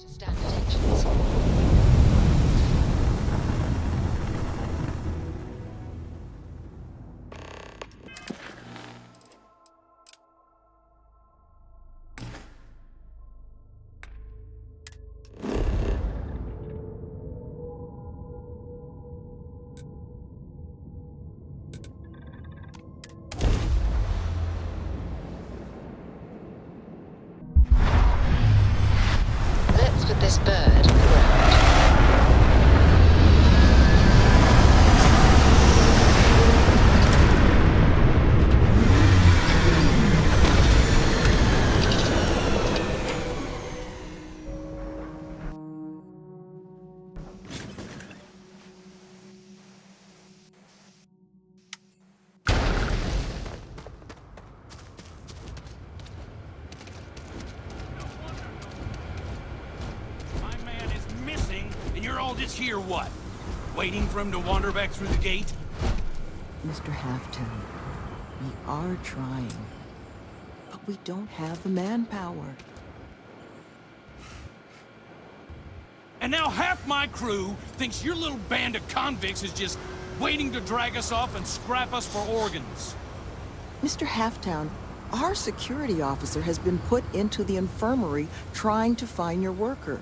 Standard engines. Let's put this bird on the ground. My man is missing, and you're all just here, what? Waiting for him to wander back through the gate? Mr. Halfton, we are trying, but we don't have the manpower. And now half my crew thinks your little band of convicts is just waiting to drag us off and scrap us for organs. Mr. Halftown, our security officer has been put into the infirmary trying to find your worker.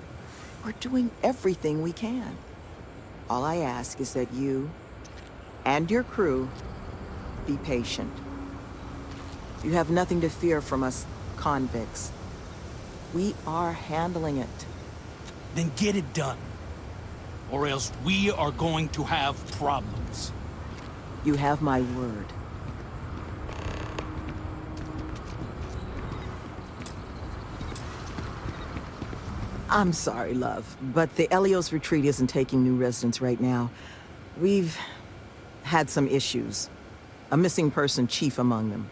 We're doing everything we can. All I ask is that you and your crew be patient. You have nothing to fear from us convicts. We are handling it. Then get it done. Or else we are going to have problems. You have my word. I'm sorry, love, but the Elios retreat isn't taking new residents right now. We've had some issues. A missing person chief among them.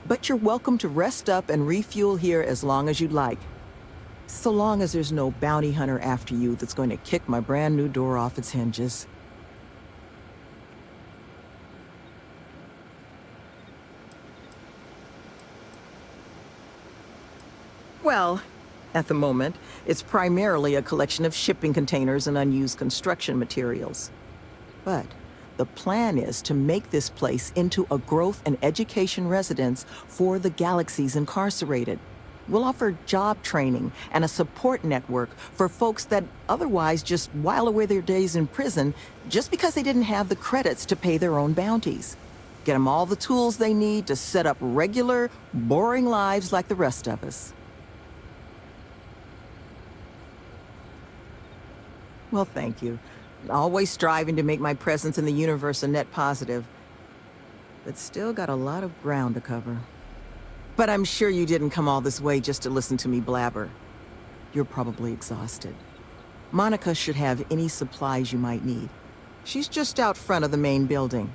But you're welcome to rest up and refuel here as long as you'd like. So long as there's no bounty hunter after you that's going to kick my brand new door off its hinges. Well, at the moment, it's primarily a collection of shipping containers and unused construction materials. But the plan is to make this place into a growth and education residence for the galaxy's incarcerated. We'll offer job training and a support network for folks that otherwise just while away their days in prison just because they didn't have the credits to pay their own bounties. Get them all the tools they need to set up regular, boring lives like the rest of us. Well, thank you. Always striving to make my presence in the universe a net positive. But still got a lot of ground to cover. But I'm sure you didn't come all this way just to listen to me blabber. You're probably exhausted. Monica should have any supplies you might need. She's just out front of the main building.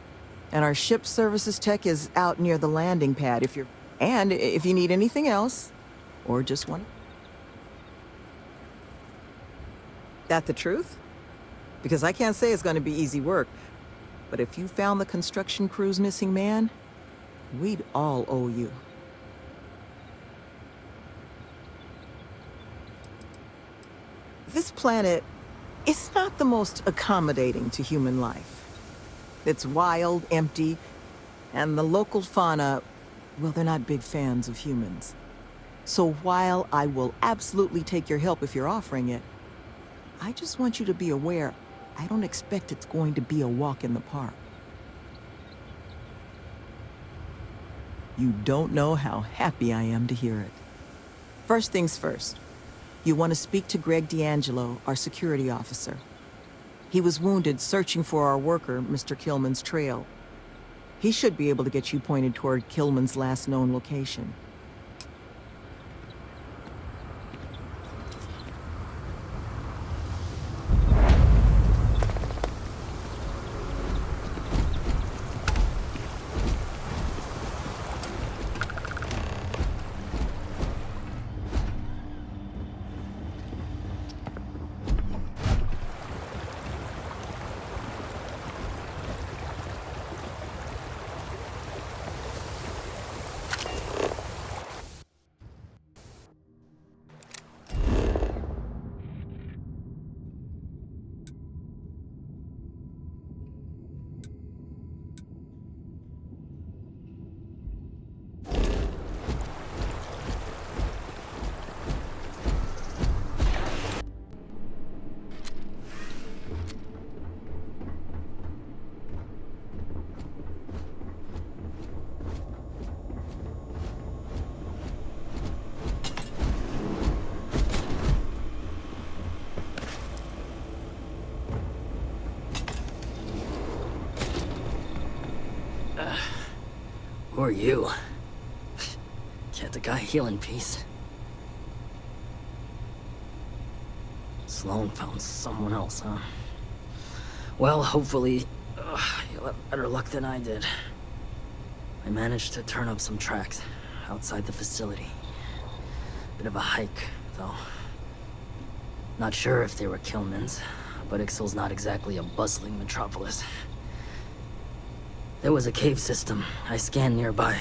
And our ship services tech is out near the landing pad if you need anything else, or just want... That the truth? Because I can't say it's going to be easy work. But if you found the construction crew's missing man, we'd all owe you. This planet is not the most accommodating to human life. It's wild, empty, and the local fauna, well, they're not big fans of humans. So while I will absolutely take your help if you're offering it, I just want you to be aware, I don't expect it's going to be a walk in the park. You don't know how happy I am to hear it. First things first, you want to speak to Greg D'Angelo, our security officer. He was wounded searching for our worker, Mr. Killman's trail. He should be able to get you pointed toward Killman's last known location. are you? Can't a guy heal in peace? Sloan found someone else, huh? Well, hopefully, you'll have better luck than I did. I managed to turn up some tracks outside the facility. Bit of a hike, though. Not sure if they were Killman's, but Ixal's not exactly a bustling metropolis. There was a cave system I scanned nearby,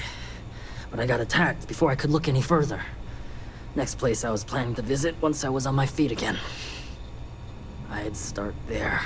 but I got attacked before I could look any further. Next place I was planning to visit once I was on my feet again. I'd start there.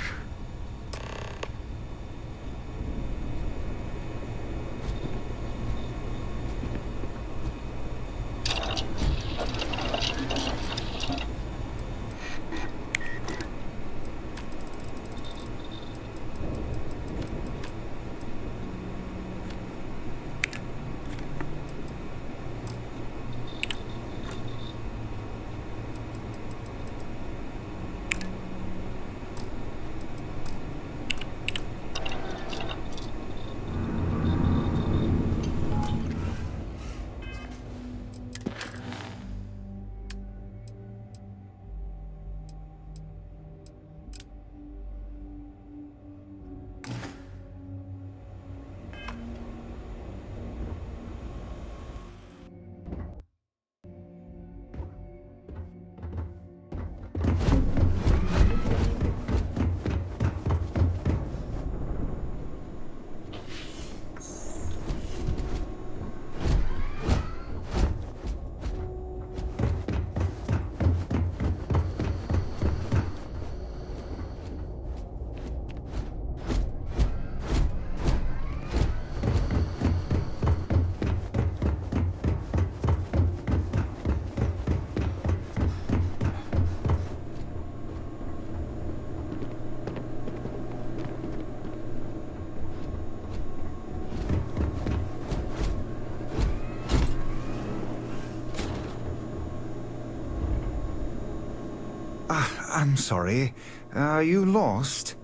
I'm sorry. Are you lost?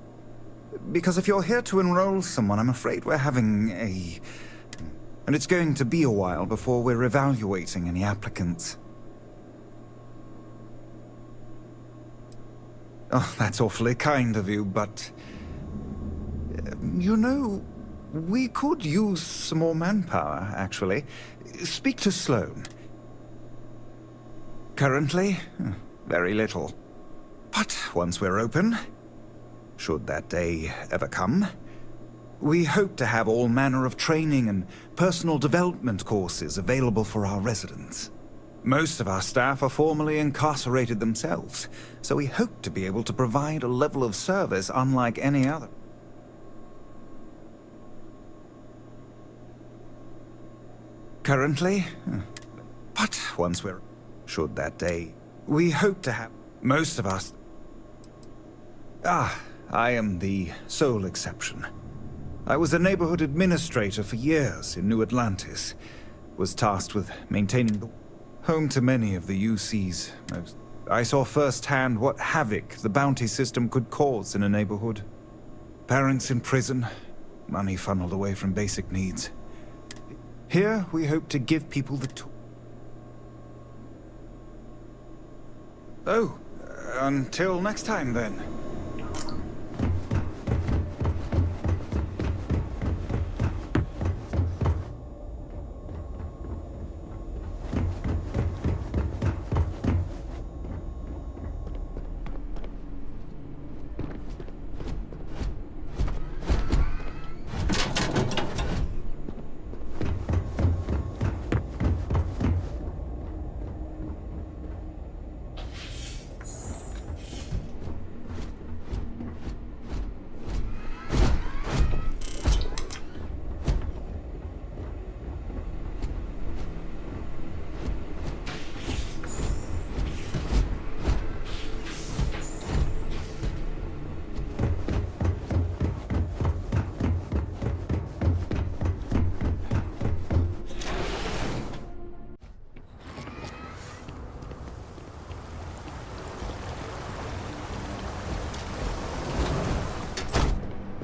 Because if you're here to enroll someone, I'm afraid we're having a... And it's going to be a while before we're evaluating any applicants. Oh, that's awfully kind of you, but... You know, we could use some more manpower, actually. Speak to Sloan. Currently, very little. But once we're open, should that day ever come, we hope to have all manner of training and personal development courses available for our residents. Most of our staff are formerly incarcerated themselves, so we hope to be able to provide a level of service unlike any other. Currently, but once we're... Should that day, we hope to have most of us... I am the sole exception. I was a neighborhood administrator for years in New Atlantis. Was tasked with maintaining the home to many of the UC's most. I saw firsthand what havoc the bounty system could cause in a neighborhood. Parents in prison, money funneled away from basic needs. Here, we hope to give people the tools. Oh, until next time then.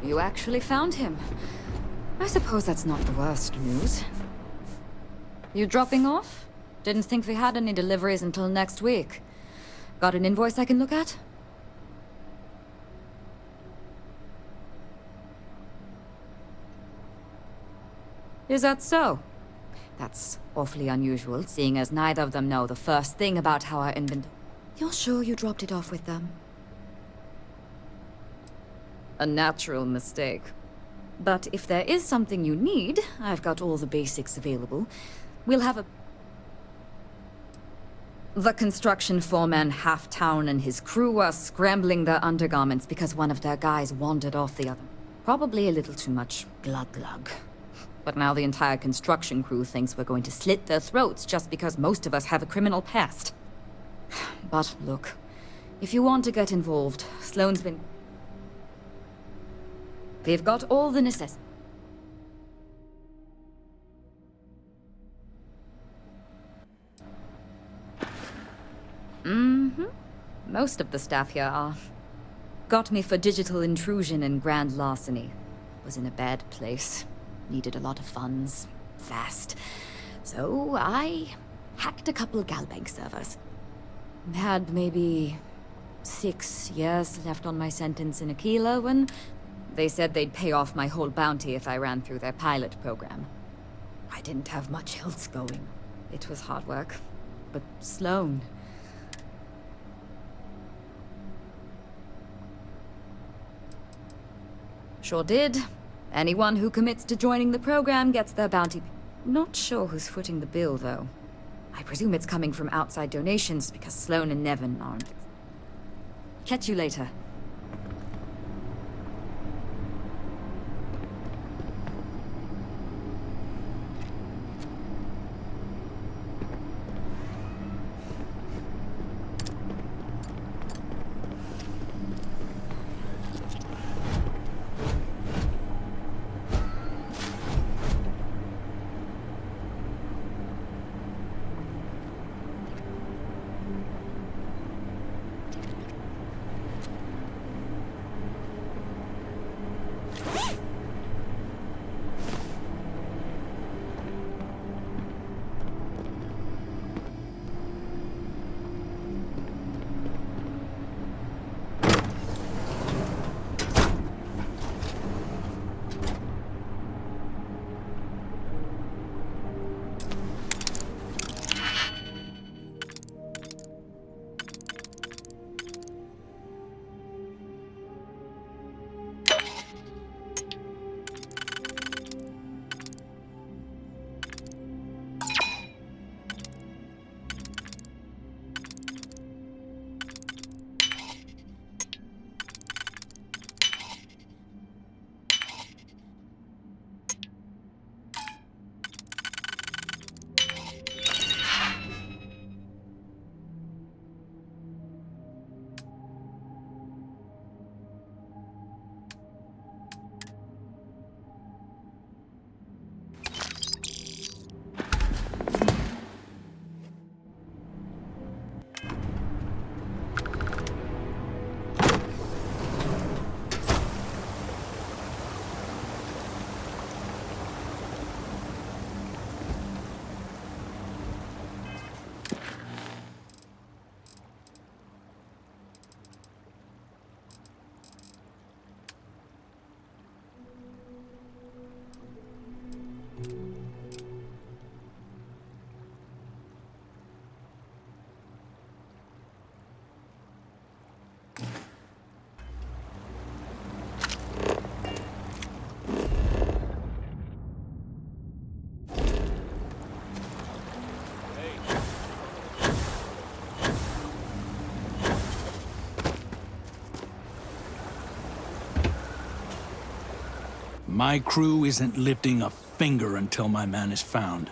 You actually found him. I suppose that's not the worst news. You dropping off? Didn't think we had any deliveries until next week. Got an invoice I can look at? Is that so? That's awfully unusual, seeing as neither of them know the first thing about how our inventory... You're sure you dropped it off with them? A natural mistake. But if there is something you need, I've got all the basics available. We'll have a... The construction foreman, Half-Town, and his crew are scrambling their undergarments because one of their guys wandered off the other. Probably a little too much glug-glug. But now the entire construction crew thinks we're going to slit their throats just because most of us have a criminal past. But look, if you want to get involved, Sloane's been... They've got all the necessities. Most of the staff here are. Got me for digital intrusion and grand larceny. Was in a bad place. Needed a lot of funds. Fast. So I hacked a couple Galbank servers. Had maybe 6 years left on my sentence in Aquila when they said they'd pay off my whole bounty if I ran through their pilot program. I didn't have much else going. It was hard work. But Sloane... Sure did. Anyone who commits to joining the program gets their bounty. Not sure who's footing the bill, though. I presume it's coming from outside donations because Sloane and Nevin aren't. Catch you later. My crew isn't lifting a finger until my man is found.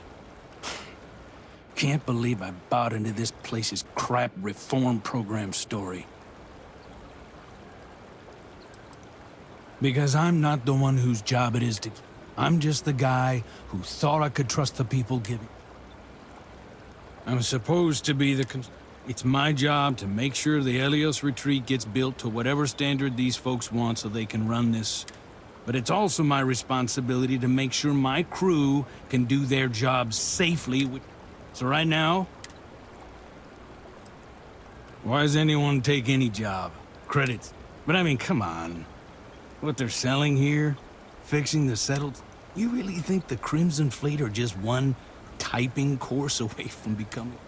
Can't believe I bought into this place's crap reform program story. Because I'm not the one whose job it is to... I'm just the guy who thought I could trust the people giving. I'm supposed to be the... It's my job to make sure the Helios retreat gets built to whatever standard these folks want so they can run this But it's also my responsibility to make sure my crew can do their jobs safely. So right now, why does anyone take any job? Credits. But I mean, come on. What they're selling here? Fixing the settled? You really think the Crimson Fleet are just one typing course away from becoming...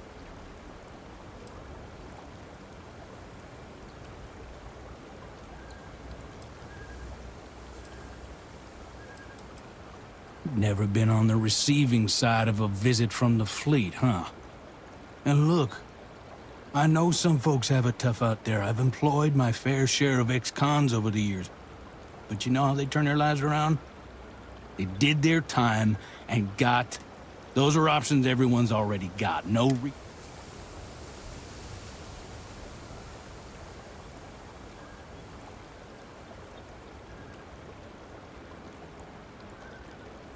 Never been on the receiving side of a visit from the fleet, huh? And look, I know some folks have it tough out there. I've employed my fair share of ex-cons over the years. But you know how they turn their lives around? They did their time and got... Those are options everyone's already got.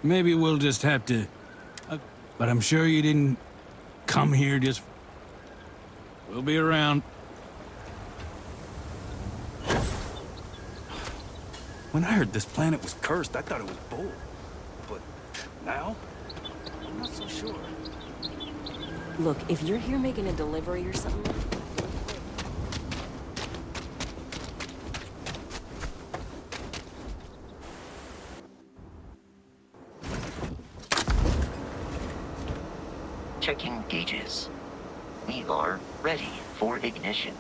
Maybe we'll just have to... but I'm sure you didn't come here just... We'll be around. When I heard this planet was cursed, I thought it was bull. But now, I'm not so sure. Look, if you're here making a delivery or something... Checking gauges. We are ready for ignition.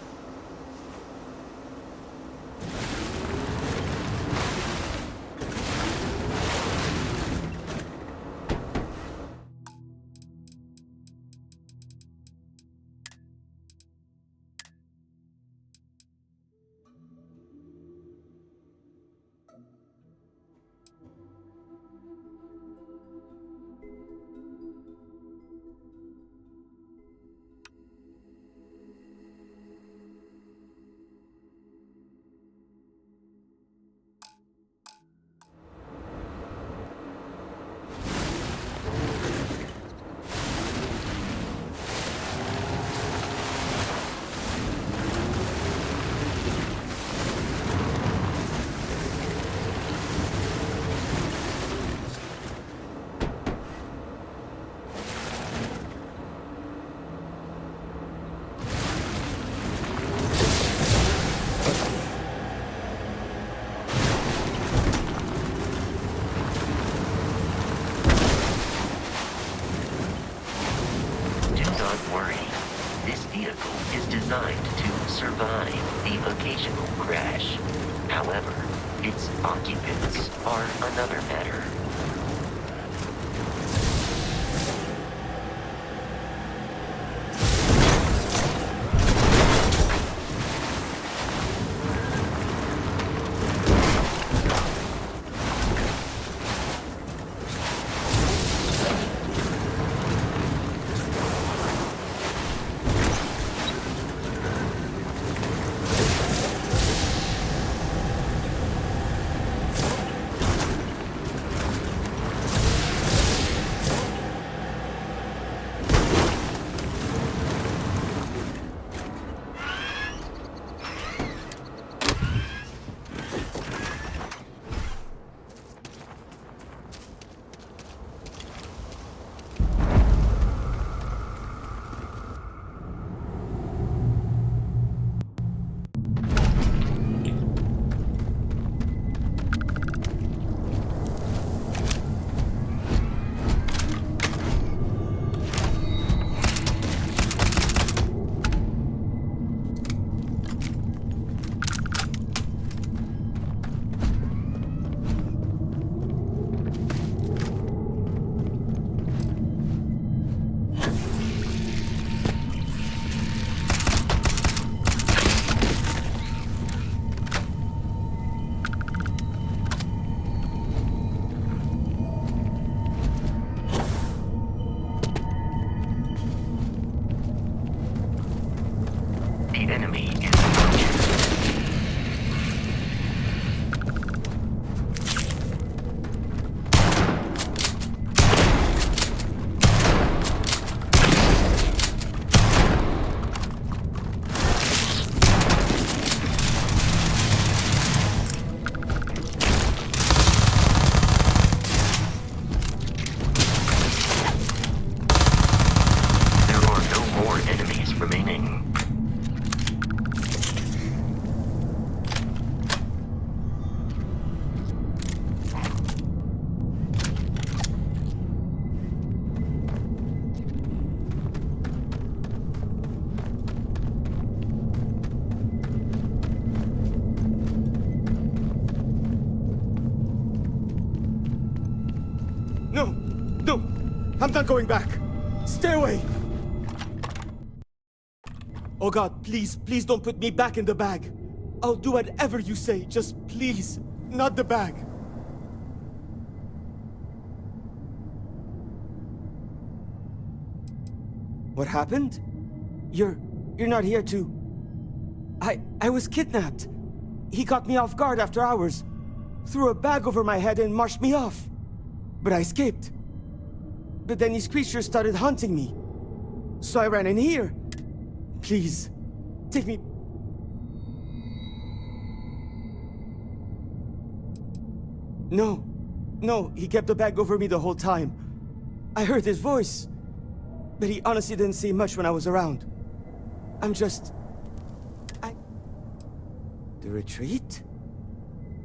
Designed to survive the occasional crash. However, its occupants are another matter. The enemy is approaching. enemies remaining. No! No! I'm not going back! Stay away! Oh God, please, please don't put me back in the bag. I'll do whatever you say, just please, not the bag. What happened? You're not here to... I was kidnapped. He caught me off guard after hours, threw a bag over my head and marched me off. But I escaped. But then these creatures started hunting me. So I ran in here. Please, take me... No. No, he kept the bag over me the whole time. I heard his voice. But he honestly didn't say much when I was around. I'm just... The retreat?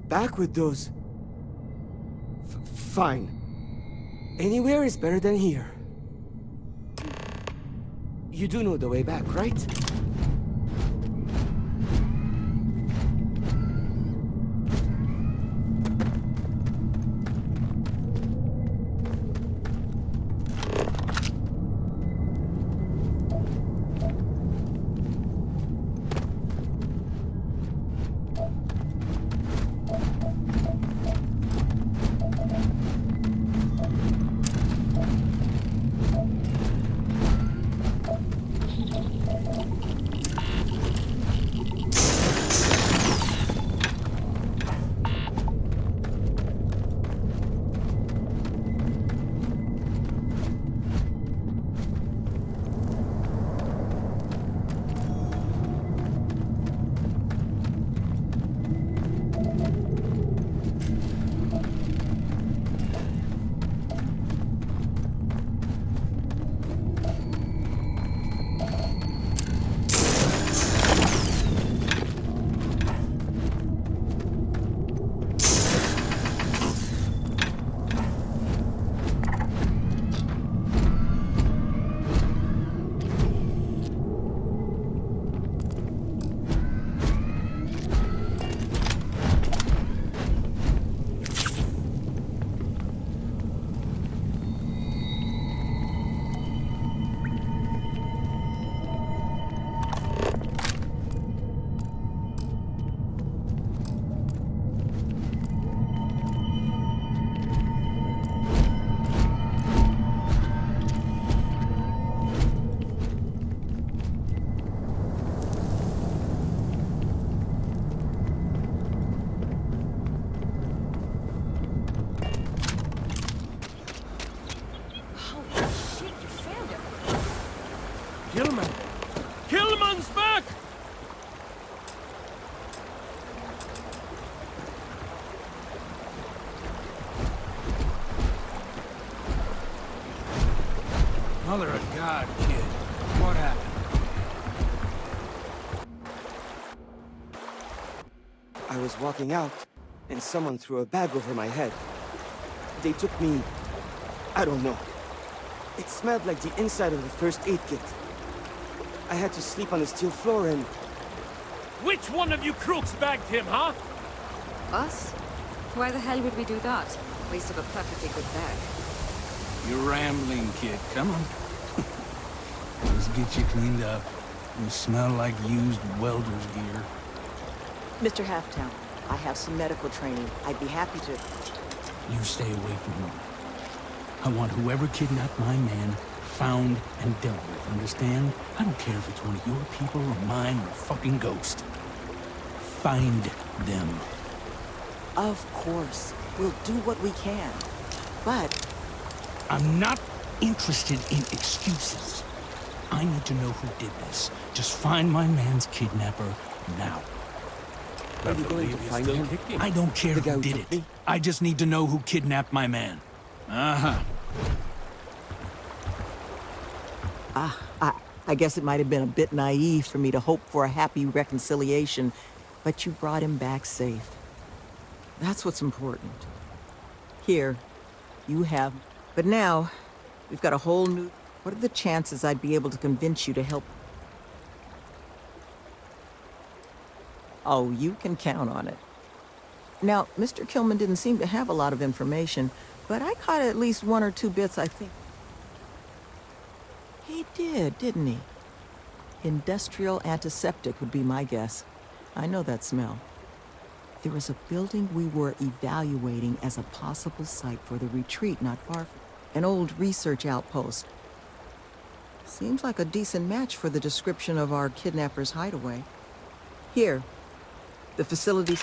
Back with those... Fine. Anywhere is better than here. You do know the way back, right? Gilman! Gilman's back! Mother of God, kid. What happened? I was walking out, and someone threw a bag over my head. They took me... I don't know. It smelled like the inside of the first aid kit. I had to sleep on the steel floor and... Which one of you crooks bagged him, huh? Us? Why the hell would we do that? Waste of a perfectly good bag. You're rambling, kid. Come on. Let's get you cleaned up. You smell like used welder's gear. Mr. Halftown, I have some medical training. I'd be happy to... You stay away from him. I want whoever kidnapped my man found and dealt with, understand? I don't care if it's one of your people or mine or a fucking ghost. Find them. Of course. We'll do what we can. But... I'm not interested in excuses. I need to know who did this. Just find my man's kidnapper now. Are you going to find him? I don't care The guy who who did took it. me? I just need to know who kidnapped my man. Uh-huh. I guess it might have been a bit naive for me to hope for a happy reconciliation, but you brought him back safe. That's what's important. Here, you have... But now, we've got a whole new... What are the chances I'd be able to convince you to help? Oh, you can count on it. Now, Mr. Kilman didn't seem to have a lot of information, but I caught at least one or two bits, I think. He did, didn't he? Industrial antiseptic would be my guess. I know that smell. There was a building we were evaluating as a possible site for the retreat not far from... An old research outpost. Seems like a decent match for the description of our kidnapper's hideaway. Here, the facility...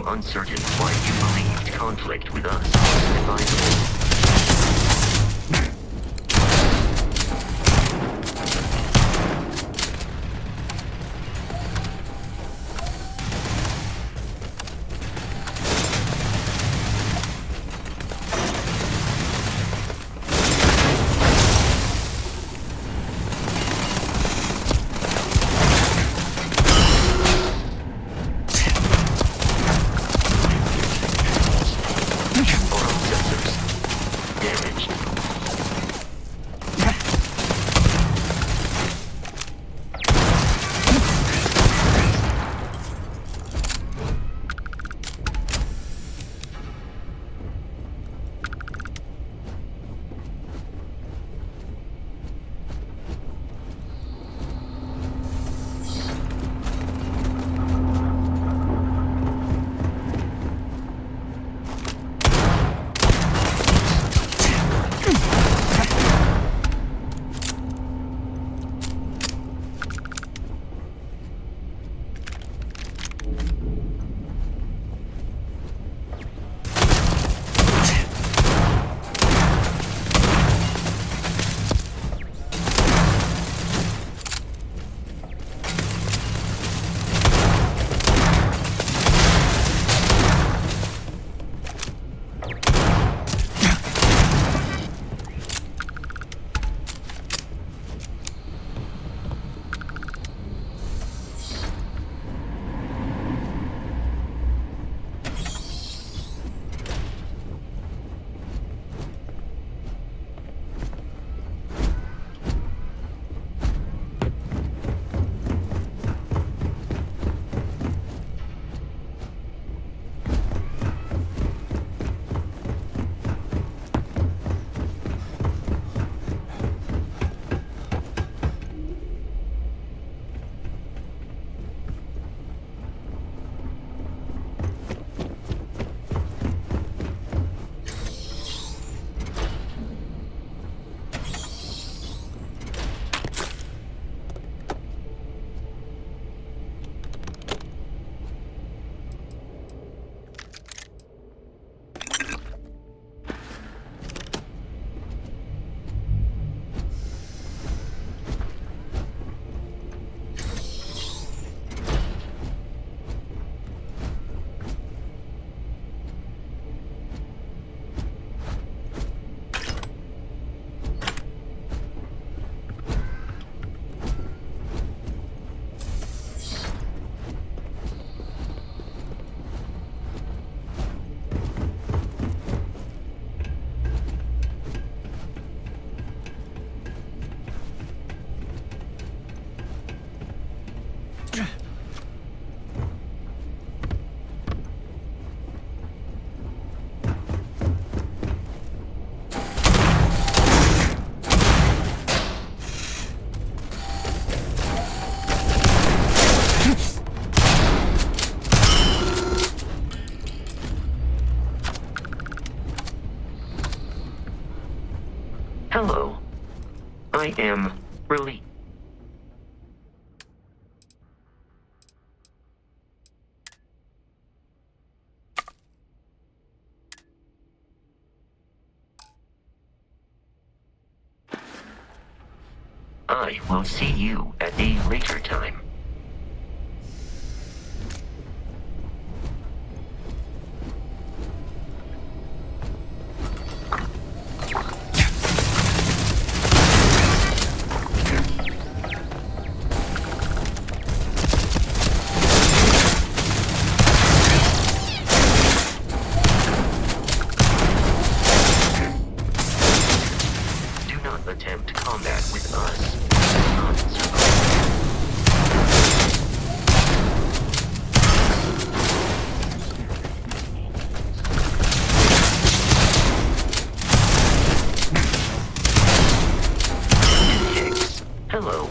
uncertain why you believed conflict with us was advisable. Hello. I am relieved. I will see you at a later time. Do not attempt combat with us. You will not survive. Hicks. Hello.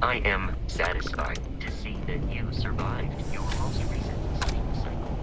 I am satisfied to see that you survived your most recent sleep cycle.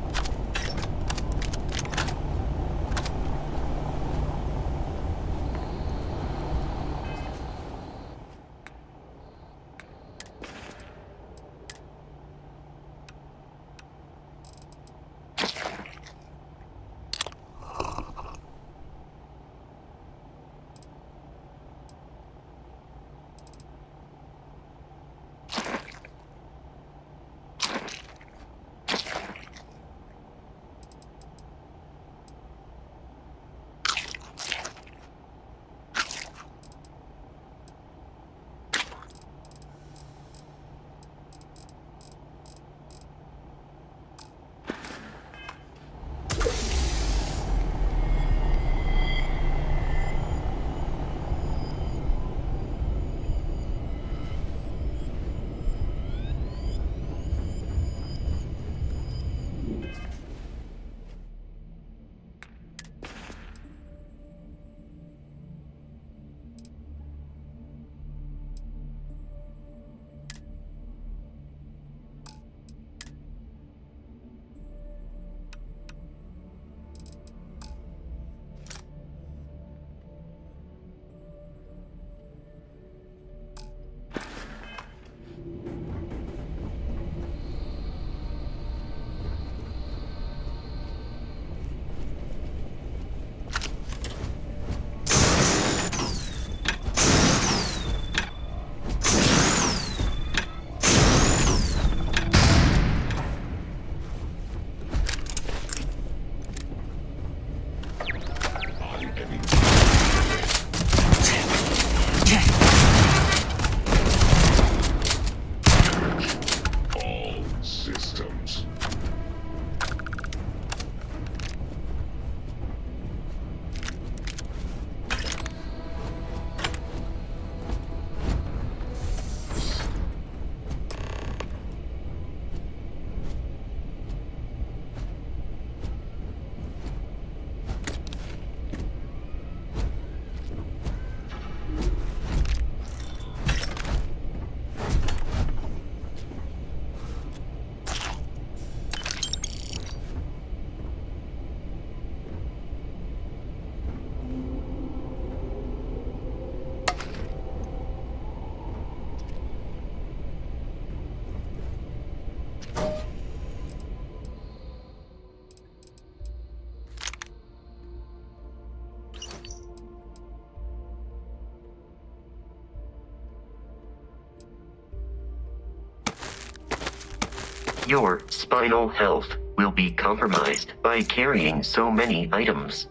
Your spinal health will be compromised by carrying so many items.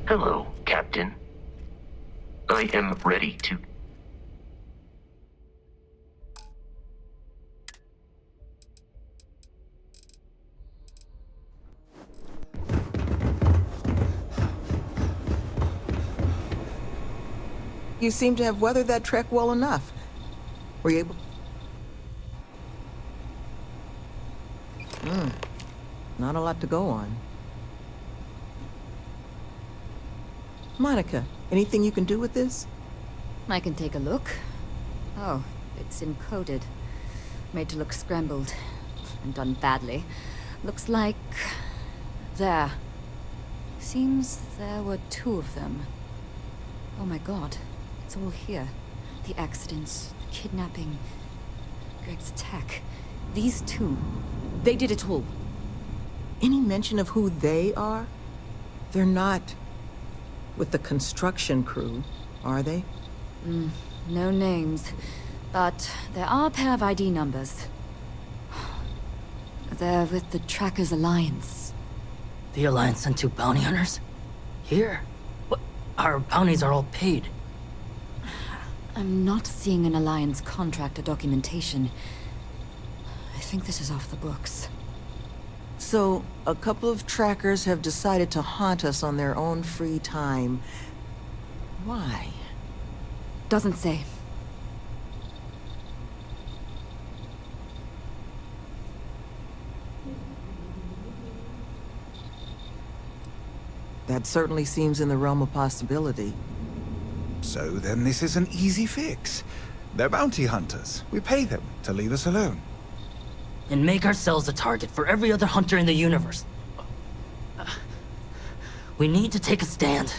Hello, Captain. I am ready to... You seem to have weathered that trek well enough. Were you able... Not a lot to go on. Monica, anything you can do with this? I can take a look. Oh, it's encoded. Made to look scrambled. And done badly. Looks like... there. Seems there were 2 of them. Oh my god. It's all here. The accidents, the kidnapping, Greg's attack. These 2. They did it all. Any mention of who they are? They're not with the construction crew, are they? No names. But there are a pair of ID numbers. They're with the Trackers Alliance. The Alliance sent 2 bounty hunters? Here? What? Our bounties are all paid. I'm not seeing an Alliance contract or documentation. I think this is off the books. So, a couple of trackers have decided to haunt us on their own free time. Why? Doesn't say. That certainly seems in the realm of possibility. So then this is an easy fix. They're bounty hunters. We pay them to leave us alone. And make ourselves a target for every other hunter in the universe. We need to take a stand.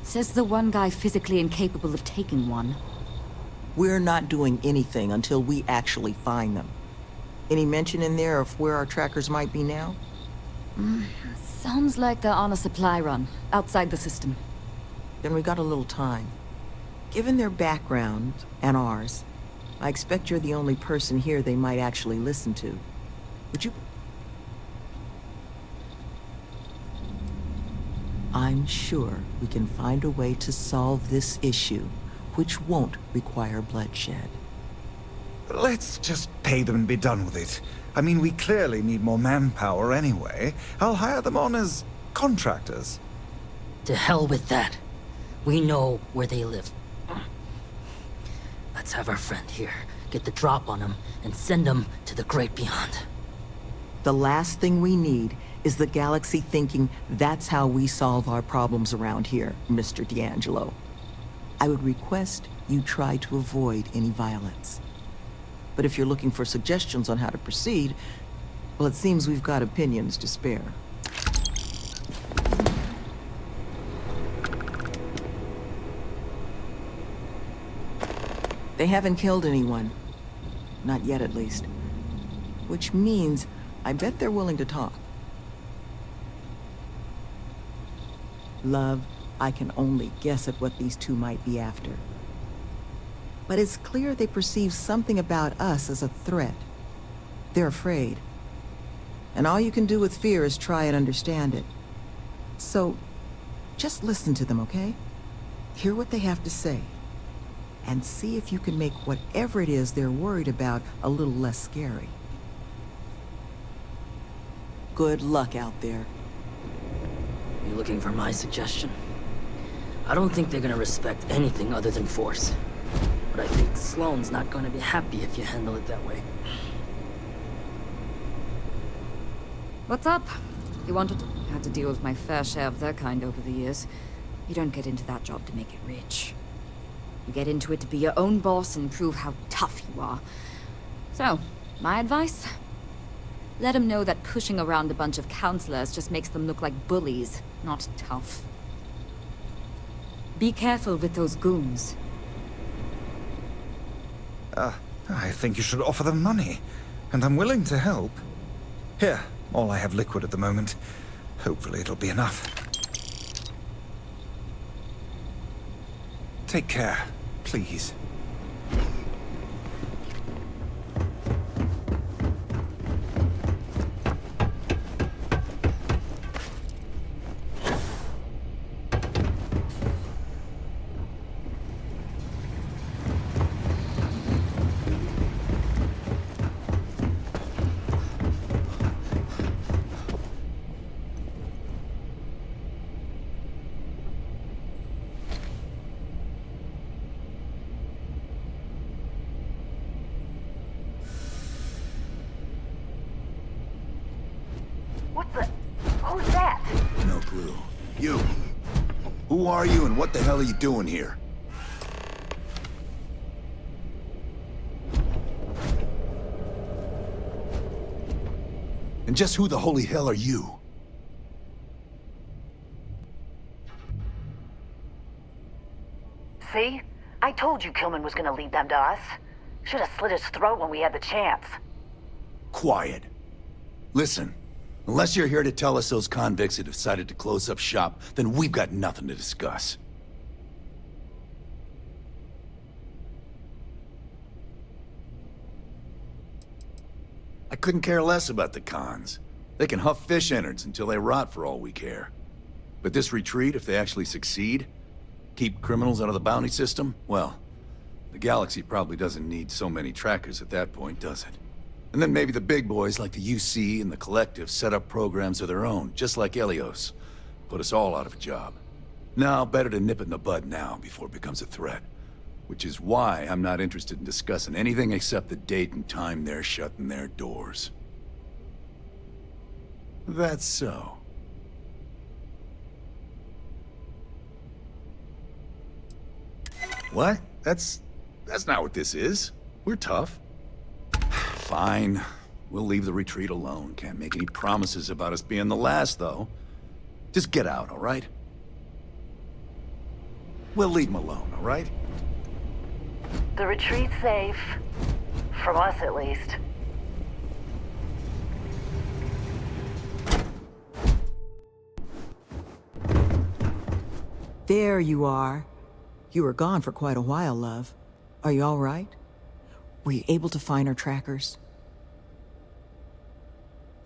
Says the one guy physically incapable of taking one. We're not doing anything until we actually find them. Any mention in there of where our trackers might be now? Sounds like they're on a supply run, outside the system. Then we got a little time. Given their background, and ours, I expect you're the only person here they might actually listen to. Would you... I'm sure we can find a way to solve this issue, which won't require bloodshed. Let's just pay them and be done with it. I mean, we clearly need more manpower anyway. I'll hire them on as contractors. To hell with that. We know where they live. Let's have our friend here get the drop on them and send them to the great beyond. The last thing we need is the galaxy thinking that's how we solve our problems around here, Mr. D'Angelo. I would request you try to avoid any violence. But if you're looking for suggestions on how to proceed, well, it seems we've got opinions to spare. They haven't killed anyone. Not yet, at least. Which means, I bet they're willing to talk. Love, I can only guess at what these 2 might be after. But it's clear they perceive something about us as a threat. They're afraid. And all you can do with fear is try and understand it. So, just listen to them, okay? Hear what they have to say. And see if you can make whatever it is they're worried about a little less scary. Good luck out there. You looking for my suggestion? I don't think they're gonna respect anything other than force. But I think Sloane's not gonna be happy if you handle it that way. What's up? You wanted to... Had to deal with my fair share of their kind over the years. You don't get into that job to make it rich. You get into it to be your own boss and prove how tough you are. So, my advice? Let them know that pushing around a bunch of counselors just makes them look like bullies, not tough. Be careful with those goons. I think you should offer them money. And I'm willing to help. Here, all I have liquid at the moment. Hopefully it'll be enough. Take care, please. What the? Who's that? No clue. You! Who are you and what the hell are you doing here? And just who the holy hell are you? See? I told you Kilman was gonna lead them to us. Should have slit his throat when we had the chance. Quiet. Listen, unless you're here to tell us those convicts have decided to close up shop, then we've got nothing to discuss. I couldn't care less about the cons. They can huff fish innards until they rot for all we care. But this retreat, if they actually succeed, keep criminals out of the bounty system, well, the galaxy probably doesn't need so many trackers at that point, does it? And then maybe the big boys like the UC and the Collective set up programs of their own, just like Helios. Put us all out of a job. Now, better to nip it in the bud now before it becomes a threat. Which is why I'm not interested in discussing anything except the date and time they're shutting their doors. That's so. What? That's not what this is. We're tough. Fine. We'll leave the retreat alone. Can't make any promises about us being the last, though. Just get out, all right? We'll leave them alone, all right? The retreat's safe. From us, at least. There you are. You were gone for quite a while, love. Are you all right? Were you able to find our trackers?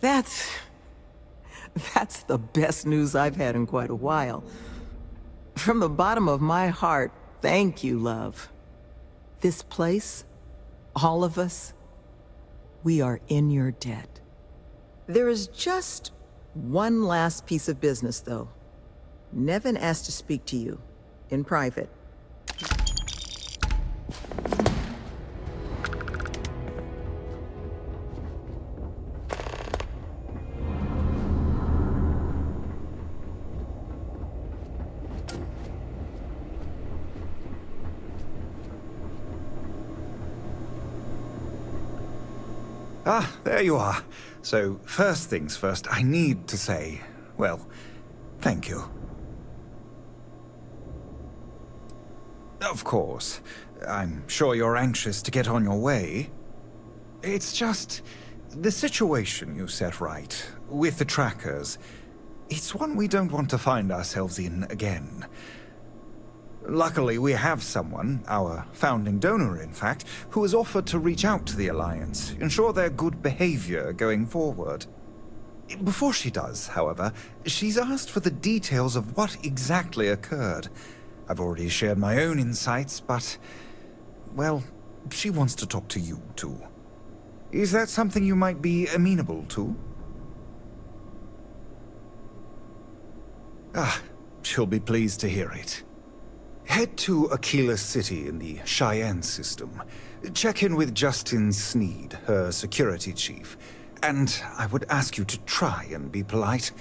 That's the best news I've had in quite a while. From the bottom of my heart, thank you, love. This place, all of us, we are in your debt. There is just one last piece of business, though. Nevin asked to speak to you, in private. Ah, there you are. So, first things first, I need to say, well, thank you. Of course, I'm sure you're anxious to get on your way. It's just, the situation you set right, with the trackers, it's one we don't want to find ourselves in again. Luckily, we have someone, our founding donor in fact, who has offered to reach out to the Alliance, ensure their good behavior going forward. Before she does, however, she's asked for the details of what exactly occurred. I've already shared my own insights, but, well, she wants to talk to you too. Is that something you might be amenable to? Ah, she'll be pleased to hear it. Head to Aquila City in the Cheyenne system. Check in with Justin Sneed, her security chief. And I would ask you to try and be polite.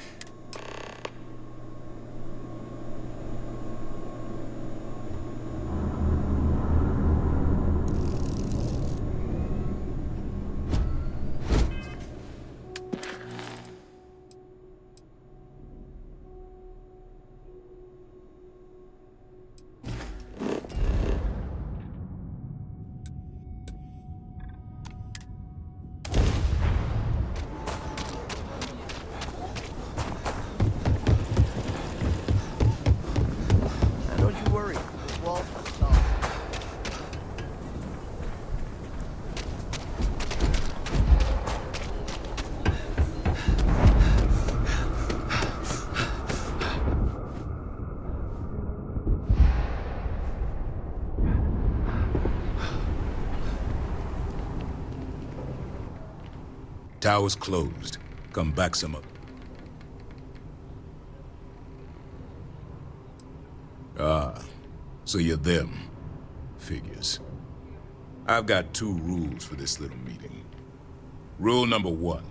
Tower's closed. Come back some other. Ah, so you're them. Figures. I've got 2 rules for this little meeting. Rule number 1,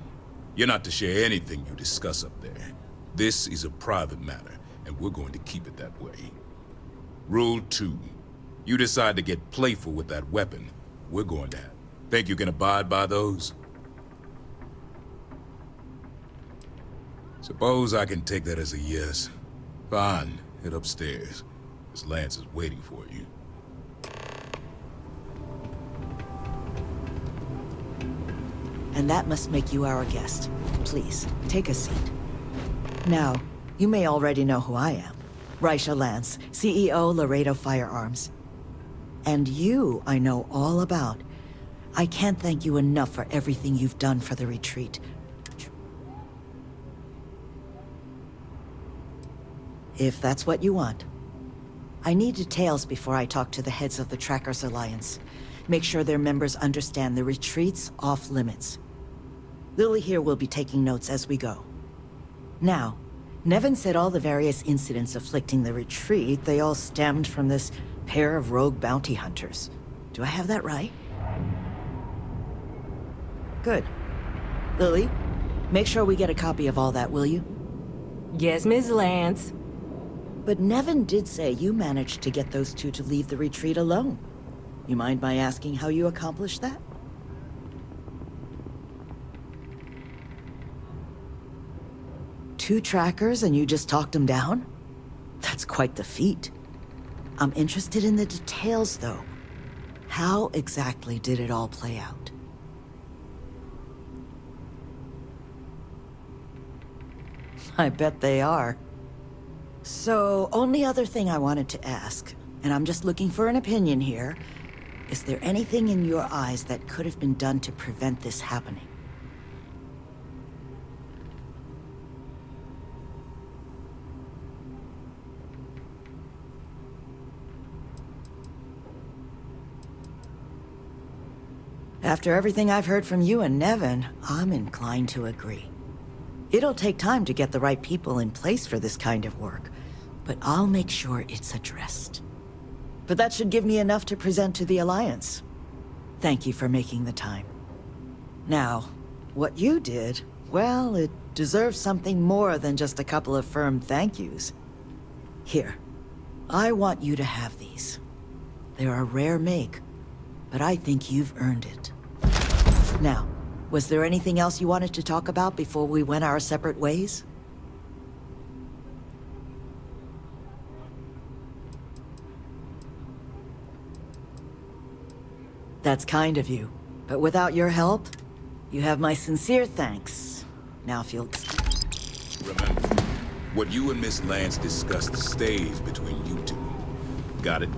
you're not to share anything you discuss up there. This is a private matter, and we're going to keep it that way. Rule 2, you decide to get playful with that weapon, we're going to have. Think you can abide by those? Suppose I can take that as a yes. Fine, head upstairs. This Lance is waiting for you. And that must make you our guest. Please, take a seat. Now, you may already know who I am. Raisha Lance, CEO Laredo Firearms. And you, I know all about. I can't thank you enough for everything you've done for the retreat. If that's what you want. I need details before I talk to the heads of the Trackers Alliance. Make sure their members understand the retreat's off limits. Lily here will be taking notes as we go. Now, Nevin said all the various incidents afflicting the retreat, they all stemmed from this pair of rogue bounty hunters. Do I have that right? Good. Lily, make sure we get a copy of all that, will you? Yes, Ms. Lance. But Nevin did say you managed to get those 2 to leave the retreat alone. You mind my asking how you accomplished that? 2 trackers and you just talked them down? That's quite the feat. I'm interested in the details, though. How exactly did it all play out? I bet they are. So, only other thing I wanted to ask, and I'm just looking for an opinion here, is there anything in your eyes that could have been done to prevent this happening? After everything I've heard from you and Nevin, I'm inclined to agree. It'll take time to get the right people in place for this kind of work, but I'll make sure it's addressed. But that should give me enough to present to the Alliance. Thank you for making the time. Now, what you did, well, it deserves something more than just a couple of firm thank yous. Here, I want you to have these. They're a rare make, but I think you've earned it. Now, was there anything else you wanted to talk about before we went our separate ways? That's kind of you, but without your help, you have my sincere thanks. Now if you'll... Remember, what you and Miss Lance discussed stays between you 2. Got it?